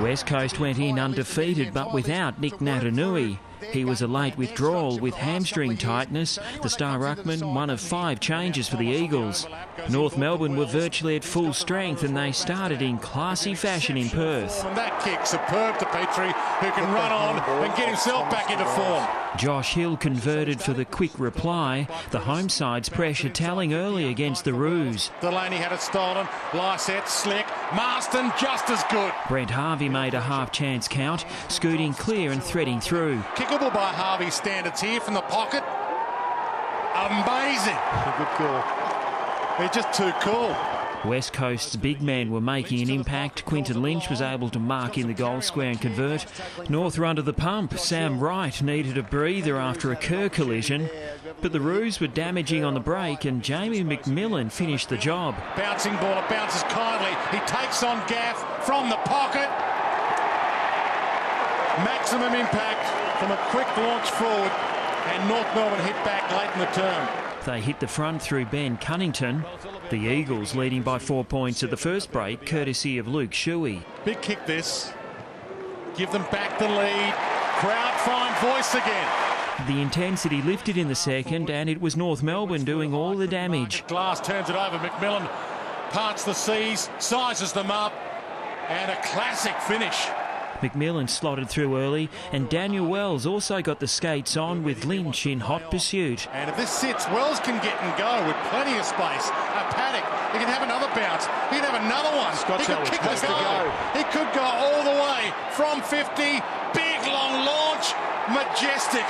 West Coast went in undefeated but without Nick Natanui. He was a late withdrawal with hamstring tightness. The star ruckman, one of 5 changes for the Eagles. North Melbourne were virtually at full strength and they started in classy fashion in Perth. And that kick superb to Petrie, who can run on and get himself back into form. Josh Hill converted for the quick reply. The home side's pressure telling early against the Roos. Delaney had it stolen. Lysette slick. Marston just as good. Brent Harvey made a half chance count, scooting clear and threading through. Kickable by Harvey standards here from the pocket. Amazing. Good call. They're just too cool. West Coast's big men were making an impact. Quinton Lynch was able to mark in the goal square and convert. North were under the pump. Sam Wright needed a breather after a Kerr collision. But the Roos were damaging on the break and Jamie McMillan finished the job. Bouncing ball, it bounces kindly. He takes on Gaff from the pocket. Maximum impact from a quick launch forward. And North Melbourne hit back late in the term. They hit the front through Ben Cunnington. The Eagles leading by 4 points at the first break, courtesy of Luke Shuey. Big kick this. Give them back the lead. Crowd find voice again. The intensity lifted in the second and it was North Melbourne doing all the damage. Glass turns it over. McMillan parts the seas, sizes them up, and a classic finish. McMillan slotted through early and Daniel Wells also got the skates on with Lynch in hot pursuit. And if this sits, Wells can get and go with plenty of space. A Paddock, he can have another bounce. He can have another one. He could kick the goal. He could go all the way from 50. Big long launch. Majestic.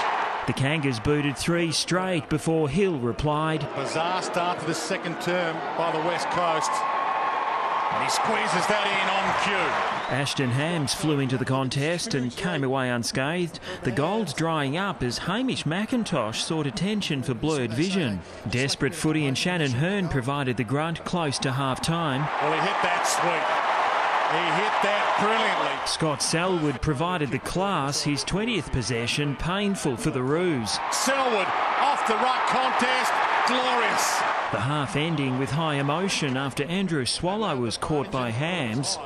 The Kangas booted 3 straight before Hill replied. Bizarre start to the second term by the West Coast. And he squeezes that in on cue. Ashton Hams flew into the contest and came away unscathed. The gold's drying up as Hamish McIntosh sought attention for blurred vision. Desperate footy and Shannon Hearn provided the grunt close to half-time. Well, he hit that sweet. He hit that brilliantly. Scott Selwood provided the class, his 20th possession painful for the Roos. Selwood off the ruck contest, glorious. The half ending with high emotion after Andrew Swallow was caught by Hams.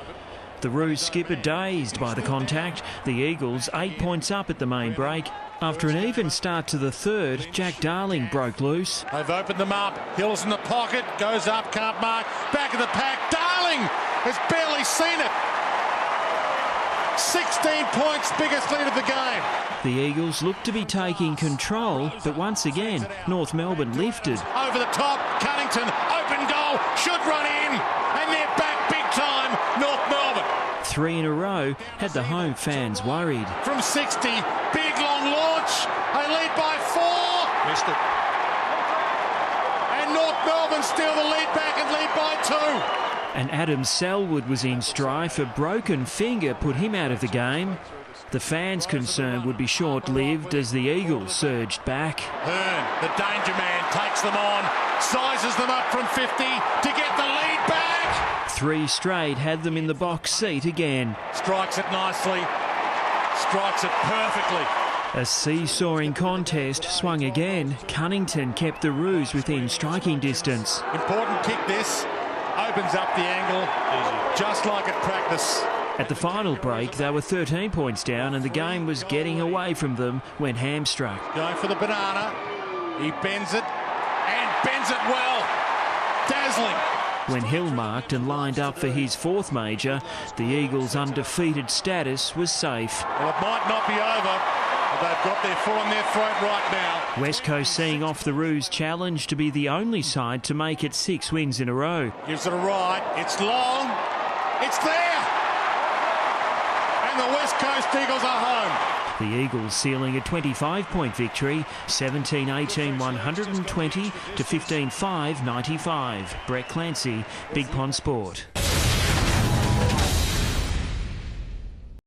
The Roos skipper dazed by the contact. The Eagles 8 points up at the main break. After an even start to the third, Jack Darling broke loose. They've opened them up. Hill's in the pocket, goes up, can't mark. Back of the pack, Darling has barely seen it. 16 points, biggest lead of the game. The Eagles looked to be taking control, but once again, North Melbourne lifted. Over the top, Cunnington, open goal, should run in, and they're back big time, North Melbourne. 3 in a row had the home fans worried. From 60, big long launch, they lead by 4. Missed it. And North Melbourne steal the lead back and lead by 2. And Adam Selwood was in strife. A broken finger put him out of the game. The fans' concern would be short-lived as the Eagles surged back. Hearn, the danger man, takes them on, sizes them up from 50 to get the lead back. 3 straight had them in the box seat again. Strikes it nicely, strikes it perfectly. A seesawing contest swung again. Cunnington kept the Roos within striking distance. Important kick this. Opens up the angle, just like at practice. At the final break, they were 13 points down and the game was getting away from them when Ham struck. Going for the banana. He bends it, and bends it well. Dazzling. When Hill marked and lined up for his 4th major, the Eagles' undefeated status was safe. Well, it might not be over, but they've got their foot on their throat right now. West Coast seeing off the Roos challenge to be the only side to make it 6 wins in a row. Gives it a ride. It's long. It's there. And the West Coast Eagles are home. The Eagles sealing a 25-point victory, 17-18 120 to 15-5 95. Brett Clancy, Big Pond Sport.